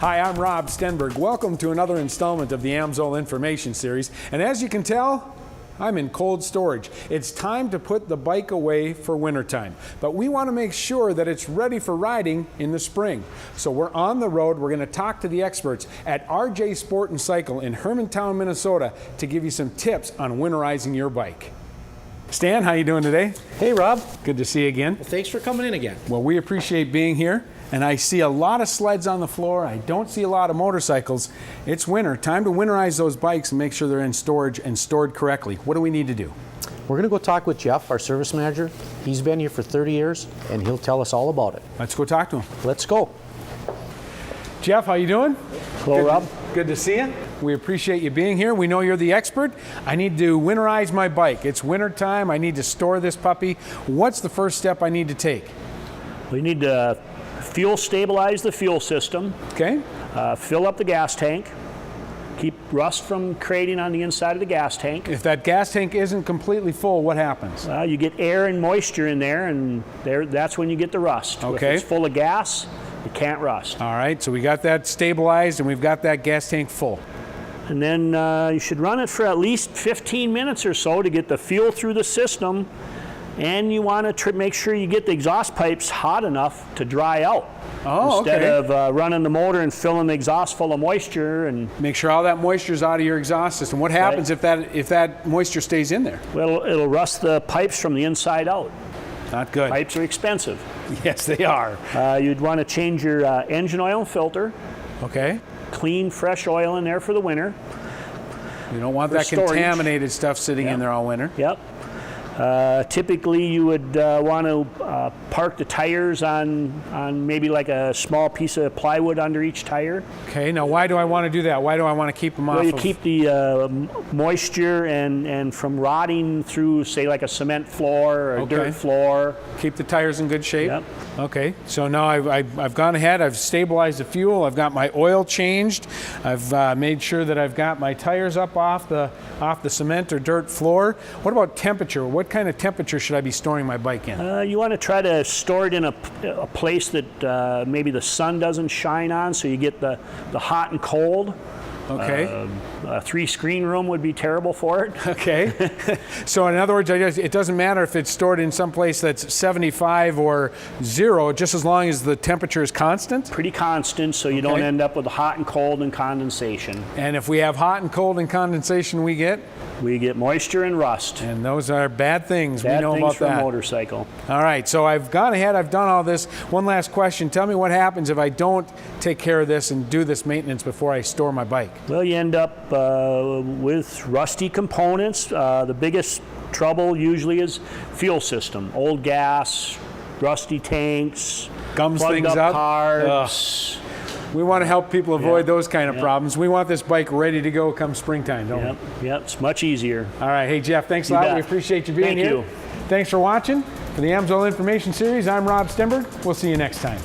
Hi, I'm Rob Stenberg. Welcome to another installment of the AMSOIL Information Series. And as you can tell, I'm in cold storage. It's time to put the bike away for wintertime. But we want to make sure that it's ready for riding in the spring. So we're on the road. We're going to talk to the experts at RJ Sport and Cycle in Hermantown, Minnesota to give you some tips on winterizing your bike. Stan, how you doing today? Hey, Rob. Good to see you again. Well, thanks for coming in again. Well, we appreciate being here. And I see a lot of sleds on the floor. I don't see a lot of motorcycles. It's winter. Time to winterize those bikes and make sure they're in storage and stored correctly. What do we need to do? We're going to go talk with Jeff, our service manager. He's been here for 30 years, and he'll tell us all about it. Let's go talk to him. Let's go. Jeff, how you doing? Hello, Rob. Good to see you. We appreciate you being here. We know you're the expert. I need to winterize my bike. It's winter time. I need to store this puppy. What's the first step I need to take? We need to fuel stabilize the fuel system. Okay. Fill up the gas tank. Keep rust from creating on the inside of the gas tank. If that gas tank isn't completely full, what happens? You get air and moisture in there, and that's when you get the rust. Okay. If it's full of gas, it can't rust. All right, so we got that stabilized and we've got that gas tank full. And then you should run it for at least 15 minutes or so to get the fuel through the system. And you want to make sure you get the exhaust pipes hot enough to dry out. Oh, Instead okay. of running the motor and filling the exhaust full of moisture. And make sure all that moisture is out of your exhaust system. What happens if that moisture stays in there? Well, it'll rust the pipes from the inside out. Not good. Pipes are expensive. Yes, they are. You'd want to change your engine oil and filter. Okay. Clean, fresh oil in there for the winter. You don't want that storage. Contaminated stuff sitting in there all winter. Yep. Typically, you would want to park the tires on maybe like a small piece of plywood under each tire. Okay, now why do I want to do that? Why do I want to keep them off? Well, you keep the moisture and from rotting through, say, like a cement floor or a dirt floor. Keep the tires in good shape? Yep. Okay, so now I've gone ahead, I've stabilized the fuel, I've got my oil changed, I've made sure that I've got my tires up off the cement or dirt floor. What about temperature? What kind of temperature should I be storing my bike in? You want to try to store it in a place that maybe the sun doesn't shine on, so you get the hot and cold. Okay. A 3-screen room would be terrible for it. Okay. So in other words, it doesn't matter if it's stored in some place that's 75 or 0, just as long as the temperature is constant? Pretty constant, so you don't end up with hot and cold and condensation. And if we have hot and cold and condensation, we get? We get moisture and rust. And those are bad things. Bad we know things about for that. a motorcycle. All right, so I've gone ahead, I've done all this. One last question. Tell me what happens if I don't take care of this and do this maintenance before I store my bike? Well, you end up with rusty components. The biggest trouble usually is fuel system. Old gas, rusty tanks, Gums plugged things up up. parts. We want to help people avoid those kind of problems. We want this bike ready to go come springtime, don't we? Yep, it's much easier. All right, hey Jeff, thanks a lot. bet. We appreciate you being Thank here. you. Thanks for watching. For the AMSOIL Information Series, I'm Rob Stenberg. We'll see you next time.